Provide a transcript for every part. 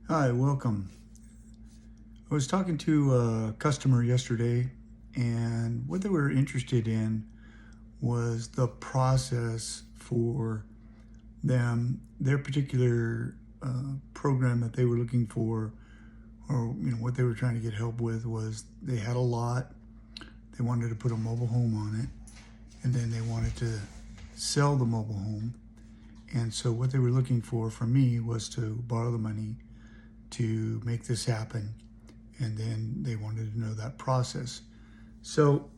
Hi, welcome. I was talking to a customer yesterday, and what they were interested in was the process for their particular program that they were looking for, or what they were trying to get help with was they had a lot, they wanted to put a mobile home on it, and then they wanted to sell the mobile home. And so what they were looking for from me was to borrow the money to make this happen, and then they wanted to know that process. So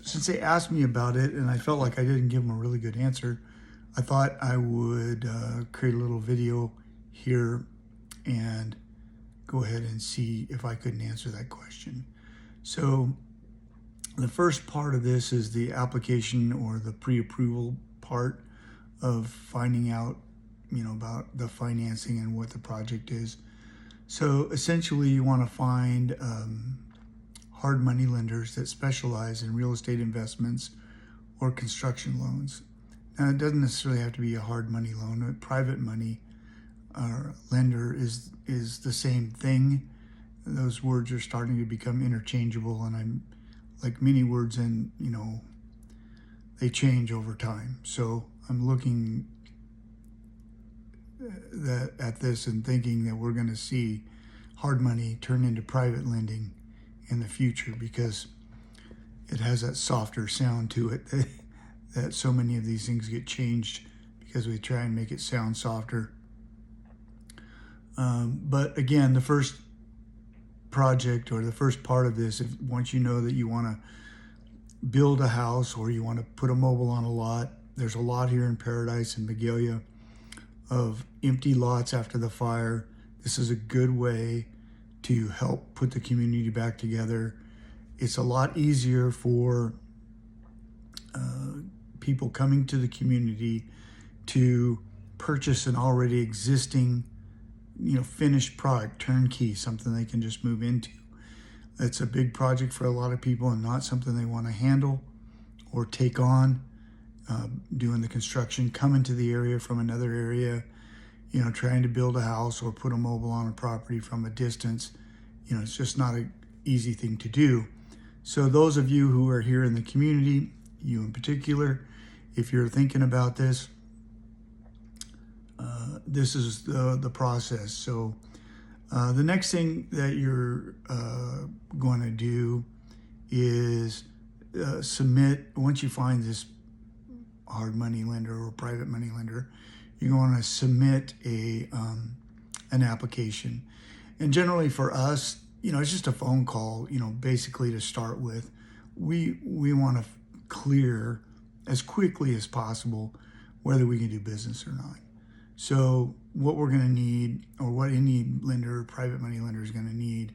since they asked me about it and I felt like I didn't give them a really good answer, I thought I would create a little video here and go ahead and see if I couldn't answer that question. So the first part of this is the application or the pre-approval part of finding out about the financing and what the project is. So essentially you want to find hard money lenders that specialize in real estate investments or construction loans. Now, it doesn't necessarily have to be a hard money loan. A private money lender is the same thing. Those words are starting to become interchangeable, and I'm like many words, and they change over time. So I'm looking at this and thinking that we're going to see hard money turn into private lending in the future, because it has that softer sound to it that so many of these things get changed because we try and make it sound softer. But again, the first project or the first part of this, once you know that you want to build a house or you want to put a mobile on a lot, there's a lot here in Paradise and Magalia of empty lots after the fire. This is a good way to help put the community back together. It's a lot easier for people coming to the community to purchase an already existing, finished product, turnkey, something they can just move into. It's a big project for a lot of people and not something they want to handle or take on. Doing the construction, coming to the area from another area, trying to build a house or put a mobile on a property from a distance, it's just not an easy thing to do. So those of you who are here in the community, you in particular, if you're thinking about this, this is the process. So the next thing that you're going to do is submit, once you find this hard money lender or private money lender, you're going to submit an application. And generally for us, it's just a phone call, basically to start with. We want to clear as quickly as possible whether we can do business or not. So what we're going to need, or what any lender, private money lender is going to need,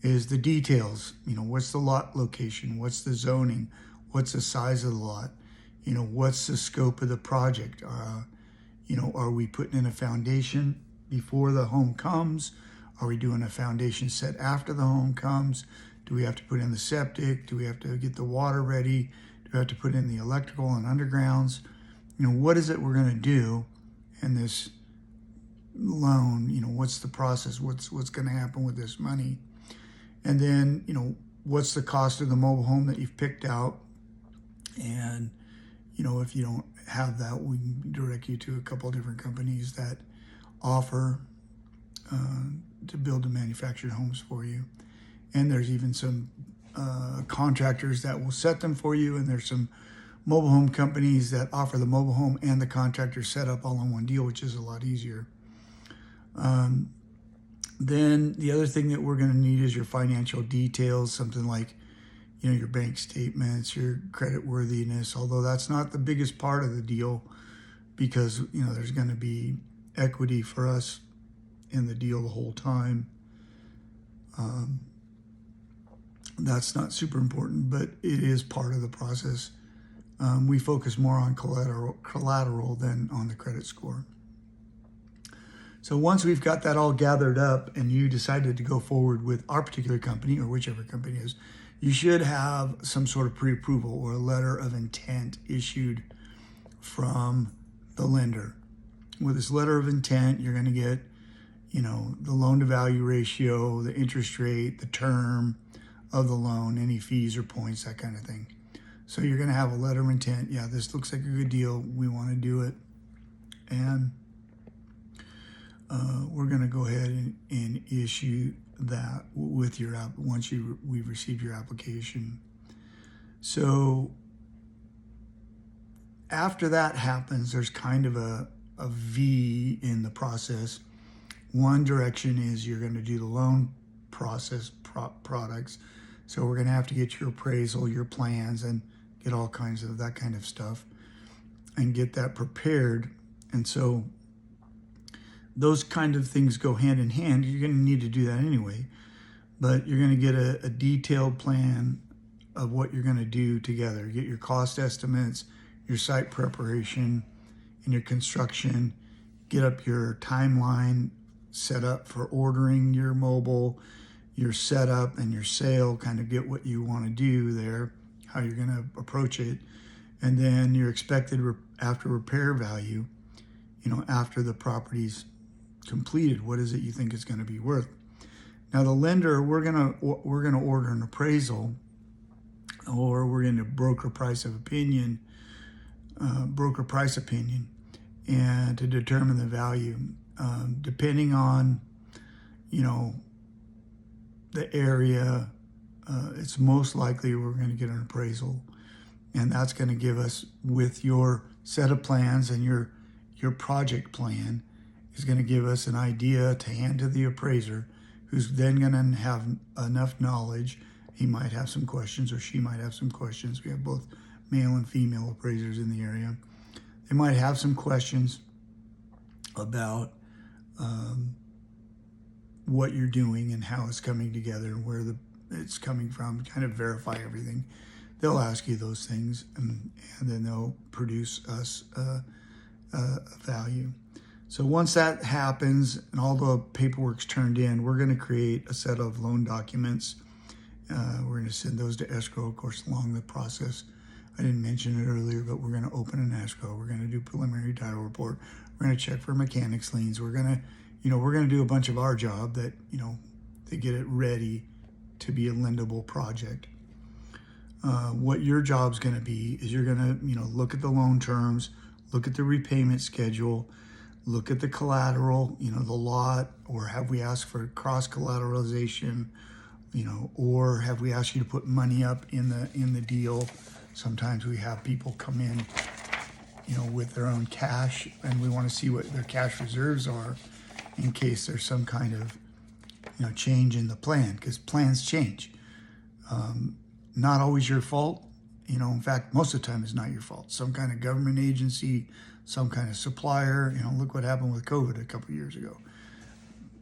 is the details. What's the lot location? What's the zoning? What's the size of the lot? What's the scope of the project? Are we putting in a foundation before the home comes? Are we doing a foundation set after the home comes? Do we have to put in the septic? Do we have to get the water ready? Do we have to put in the electrical and undergrounds? What is it we're going to do in this loan? What's the process? What's going to happen with this money? And then, what's the cost of the mobile home that you've picked out? And if you don't have that, we can direct you to a couple of different companies that offer to build and manufacture homes for you. And there's even some contractors that will set them for you. And there's some mobile home companies that offer the mobile home and the contractor setup all in one deal, which is a lot easier. Then the other thing that we're going to need is your financial details, something like your bank statements, your credit worthiness, although that's not the biggest part of the deal, because, there's going to be equity for us in the deal the whole time. That's not super important, but it is part of the process. We focus more on collateral than on the credit score. So once we've got that all gathered up and you decided to go forward with our particular company or whichever company it is, you should have some sort of pre-approval or a letter of intent issued from the lender. With this letter of intent, you're going to get the loan to value ratio, the interest rate, the term of the loan, any fees or points, that kind of thing. So you're going to have a letter of intent. Yeah, this looks like a good deal. We want to do it. And we're going to go ahead and issue that with your app once we've received your application. So after that happens, there's kind of a V in the process. One direction is you're going to do the loan process products. So we're going to have to get your appraisal, your plans, and get all kinds of that kind of stuff and get that prepared. And so those kind of things go hand in hand. You're going to need to do that anyway, but you're going to get a detailed plan of what you're going to do together. Get your cost estimates, your site preparation, and your construction. Get up your timeline set up for ordering your mobile, your setup and your sale, kind of get what you want to do there, how you're going to approach it. And then your expected after repair value, after the property's completed, what is it you think it's going to be worth? Now the lender, we're going to order an appraisal, or we're going to broker price opinion, and to determine the value, depending on the area. It's most likely we're going to get an appraisal, and that's going to give us, with your set of plans and your project plan, is going to give us an idea to hand to the appraiser, who's then going to have enough knowledge. He might have some questions, or she might have some questions. We have both male and female appraisers in the area. They might have some questions about what you're doing and how it's coming together and where it's coming from, kind of verify everything. They'll ask you those things, and then they'll produce us a value. So once that happens and all the paperwork's turned in, we're going to create a set of loan documents. We're going to send those to escrow, of course, along the process. I didn't mention it earlier, but we're going to open an escrow. We're going to do preliminary title report. We're going to check for mechanics liens. We're going to do a bunch of our job that, to get it ready to be a lendable project. What your job's going to be is you're going to, look at the loan terms, look at the repayment schedule, look at the collateral, the lot, or have we asked for cross collateralization, or have we asked you to put money up in the deal? Sometimes we have people come in, with their own cash, and we want to see what their cash reserves are in case there's some kind of, change in the plan, because plans change. Not always your fault. In fact, most of the time it's not your fault. Some kind of government agency, some kind of supplier, look what happened with COVID a couple of years ago.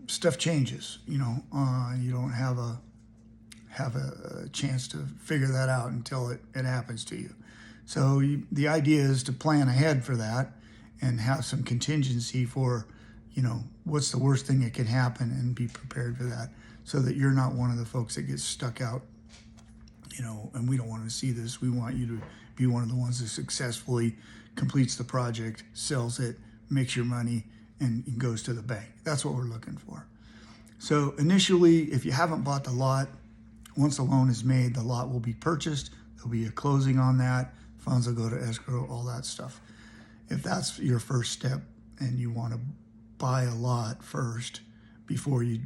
Stuff changes, you don't have a chance to figure that out until it happens to you. So the idea is to plan ahead for that and have some contingency for, what's the worst thing that can happen, and be prepared for that, so that you're not one of the folks that gets stuck out, and we don't want to see this. We want you to be one of the ones that successfully completes the project, sells it, makes your money, and goes to the bank. That's what we're looking for. So initially, if you haven't bought the lot, once the loan is made, the lot will be purchased. There'll be a closing on that. Funds will go to escrow, all that stuff. If that's your first step and you want to buy a lot first before you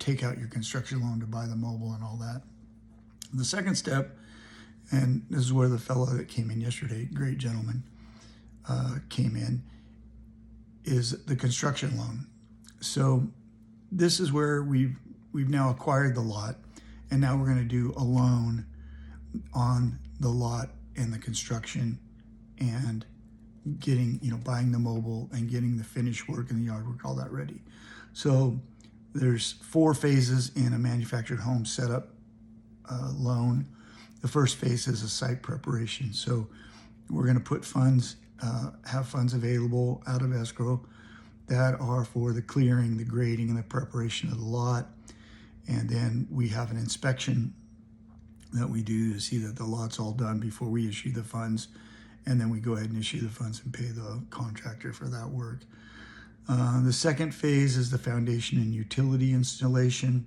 take out your construction loan to buy the mobile and all that. The second step, and this is where the fellow that came in yesterday, great gentleman, came in, is the construction loan. So this is where we've now acquired the lot, and now we're going to do a loan on the lot and the construction, and getting, buying the mobile and getting the finished work and the yard work, all that ready. So there's 4 phases in a manufactured home setup loan. The first phase is a site preparation. So we're going to put funds, have funds available out of escrow that are for the clearing, the grading, and the preparation of the lot. And then we have an inspection that we do to see that the lot's all done before we issue the funds. And then we go ahead and issue the funds and pay the contractor for that work. The second phase is the foundation and utility installation.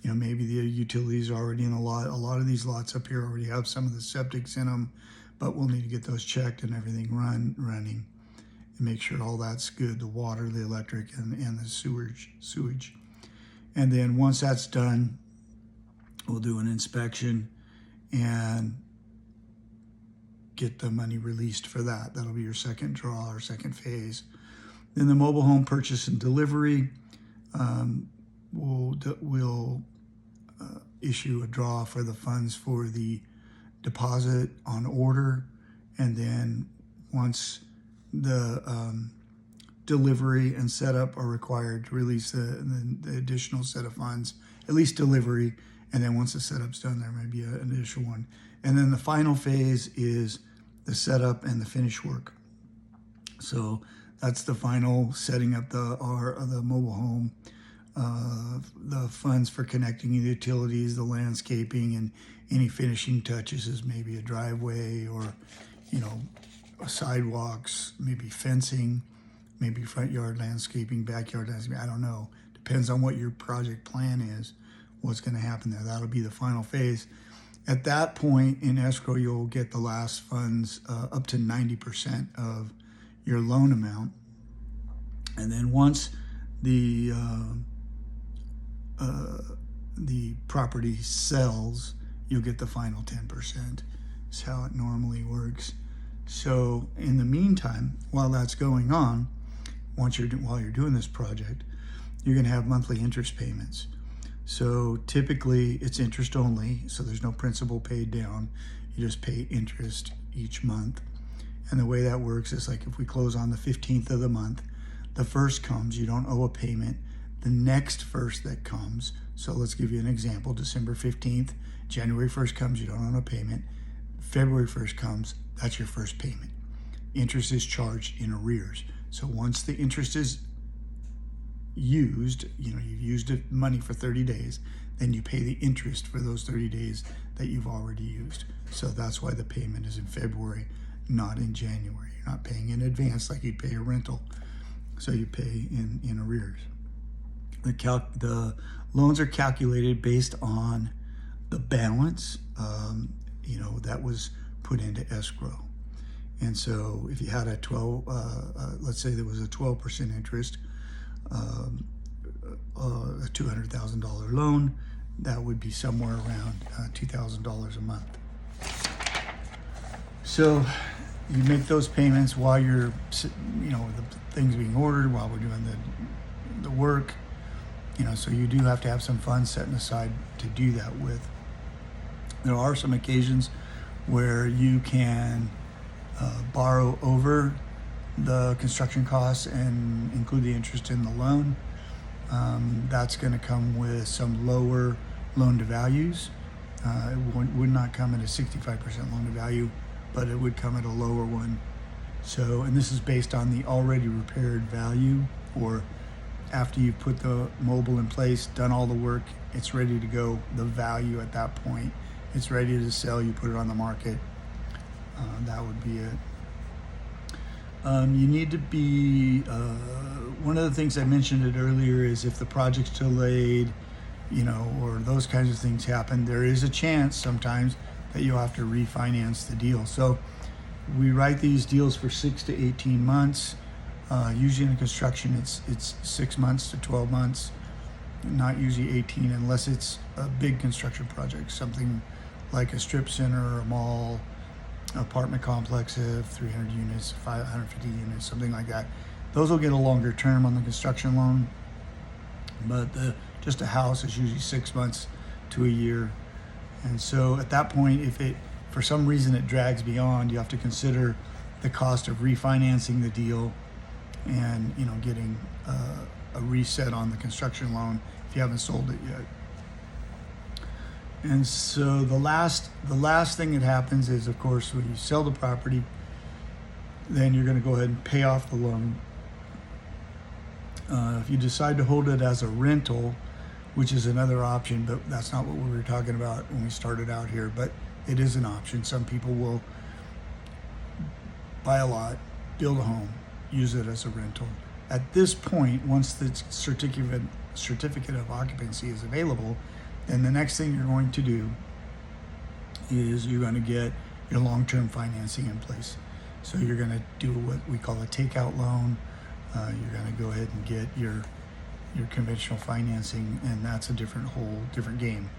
You know, maybe the utilities are already in a lot. A lot of these lots up here already have some of the septics in them, but we'll need to get those checked and everything running and make sure all that's good, the water, the electric, and the sewage. And then once that's done, we'll do an inspection and get the money released for that. That'll be your second draw or second phase. Then the mobile home purchase and delivery, we'll issue a draw for the funds for the deposit on order, and then once the delivery and setup are required to release the additional set of funds, at least delivery, and then once the setup's done, there may be an additional one. And then the final phase is the setup and the finish work. So that's the final setting up the mobile home, the funds for connecting the utilities, the landscaping, and any finishing touches is maybe a driveway or, you know, sidewalks, maybe fencing, maybe front yard landscaping, backyard landscaping. I don't know. Depends on what your project plan is, what's going to happen there. That'll be the final phase. At that point in escrow, you'll get the last funds up to 90% of your loan amount. And then once the property sells, you'll get the final 10%. It's how it normally works. So in the meantime, while that's going on, while you're doing this project, you're going to have monthly interest payments. So typically it's interest only, so there's no principal paid down. You just pay interest each month. And the way that works is like if we close on the 15th of the month, the first comes, you don't owe a payment. The next first that comes, so let's give you an example, December 15th, January 1st comes, you don't owe a payment. February 1st comes, that's your first payment. Interest is charged in arrears. So once the interest is used, you know, you've used money for 30 days, then you pay the interest for those 30 days that you've already used. So that's why the payment is in February, not in January. You're not paying in advance like you'd pay a rental. So you pay in arrears. The loans are calculated based on the balance, you know, that was put into escrow. And so if you had a let's say there was a 12% interest, a $200,000 loan, that would be somewhere around $2,000 a month. So you make those payments while you're, you know, the things being ordered, while we're doing the work, you know, so you do have to have some funds set aside to do that with. There are some occasions where you can borrow over the construction costs and include the interest in the loan. That's going to come with some lower loan to values. It would not come at a 65% loan to value, but it would come at a lower one. So, and this is based on the already repaired value, or after you've put the mobile in place, done all the work, it's ready to go, the value at that point. It's ready to sell, you put it on the market. That would be it. You need to be, one of the things I mentioned it earlier is if the project's delayed, you know, or those kinds of things happen, there is a chance sometimes that you'll have to refinance the deal. So we write these deals for 6 to 18 months. Usually in construction, it's 6 months to 12 months, not usually 18 unless it's a big construction project, something like a strip center or a mall, apartment complex of 300 units, 550 units, something like that. Those will get a longer term on the construction loan, but just a house is usually 6 months to a year. And so at that point, if it, for some reason it drags beyond, you have to consider the cost of refinancing the deal and, you know, getting a reset on the construction loan if you haven't sold it yet. And so the last thing that happens is, of course, when you sell the property, then you're going to go ahead and pay off the loan. If you decide to hold it as a rental, which is another option, but that's not what we were talking about when we started out here, but it is an option. Some people will buy a lot, build a home, use it as a rental, at this point, once the certificate of occupancy is available, then the next thing you're going to do is you're going to get your long-term financing in place. So you're going to do what we call a takeout loan. You're going to go ahead and get your conventional financing, and that's a whole different game.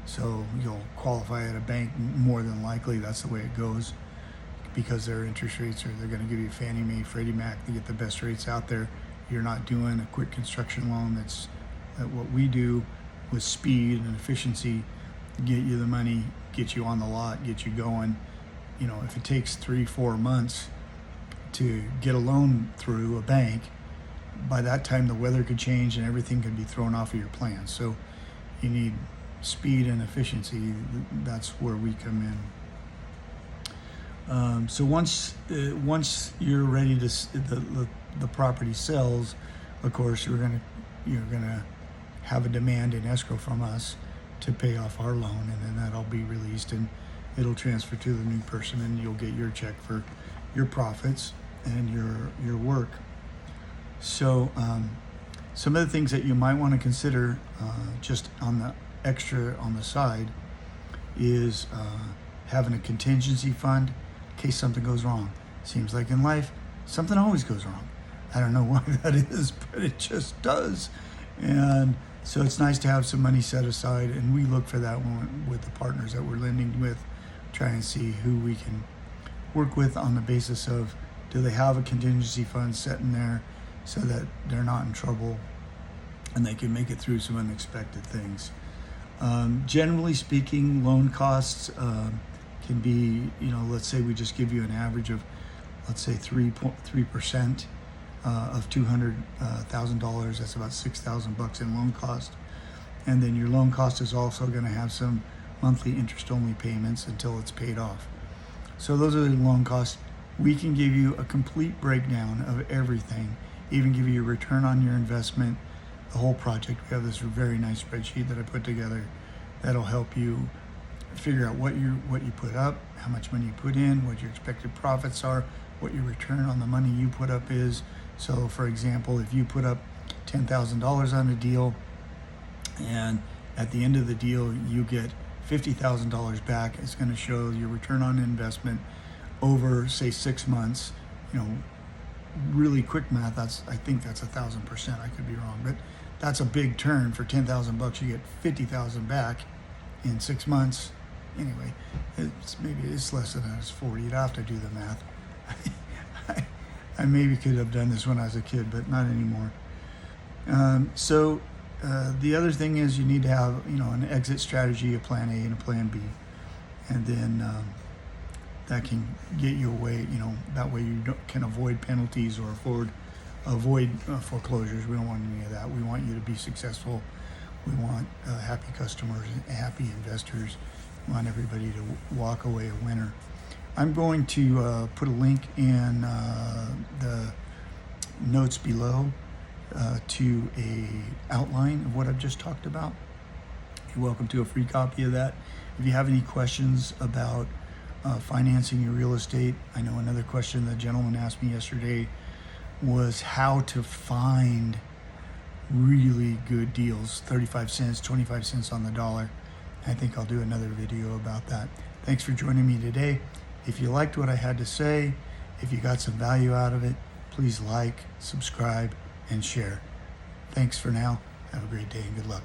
So you'll qualify at a bank more than likely. That's the way it goes, because their interest rates they're going to give you Fannie Mae, Freddie Mac. They get the best rates out there. You're not doing a quick construction loan. That's what we do with speed and efficiency. Get you the money, get you on the lot, get you going. You know, if it takes 3-4 months to get a loan through a bank, by that time the weather could change and everything could be thrown off of your plan. So you need speed and efficiency. That's where we come in. So once you're ready to the property sells, of course you're gonna have a demand in escrow from us to pay off our loan, and then that'll be released and it'll transfer to the new person, and you'll get your check for your profits and your work. So some of the things that you might want to consider just on the side is having a contingency fund in case something goes wrong. Seems like in life something always goes wrong. I don't know why that is, but it just does. And so it's nice to have some money set aside, and we look for that with the partners that we're lending with, try and see who we can work with on the basis of, do they have a contingency fund set in there so that they're not in trouble and they can make it through some unexpected things. Generally speaking, loan costs can be, let's say we just give you an average of, let's say 3% of $200,000. That's about $6,000 in loan cost. And then your loan cost is also going to have some monthly interest-only payments until it's paid off. So those are the loan costs. We can give you a complete breakdown of everything, even give you a return on your investment, the whole project. We have this very nice spreadsheet that I put together that'll help you figure out what you put up, how much money you put in, what your expected profits are, what your return on the money you put up is. So for example, if you put up $10,000 on a deal and at the end of the deal you get $50,000 back, it's going to show your return on investment over, say, 6 months. Really quick math, I think that's 1,000%. I could be wrong, but that's a big turn. For $10,000 you get $50,000 back in 6 months. Anyway, maybe it's less than that. It's 40. You'd have to do the math. I maybe could have done this when I was a kid, but not anymore. So the other thing is you need to have an exit strategy, a plan A and a plan B, and then that can get you away. That way you can avoid penalties or avoid foreclosures. We don't want any of that. We want you to be successful. We want happy customers, happy investors. We want everybody to walk away a winner. I'm going to put a link in the notes below to a outline of what I've just talked about. You're welcome to a free copy of that. If you have any questions about financing your real estate, I know another question the gentleman asked me yesterday was how to find really good deals, 35 cents, 25 cents on the dollar. I think I'll do another video about that. Thanks for joining me today. If you liked what I had to say, if you got some value out of it, please like, subscribe, and share. Thanks for now. Have a great day and good luck.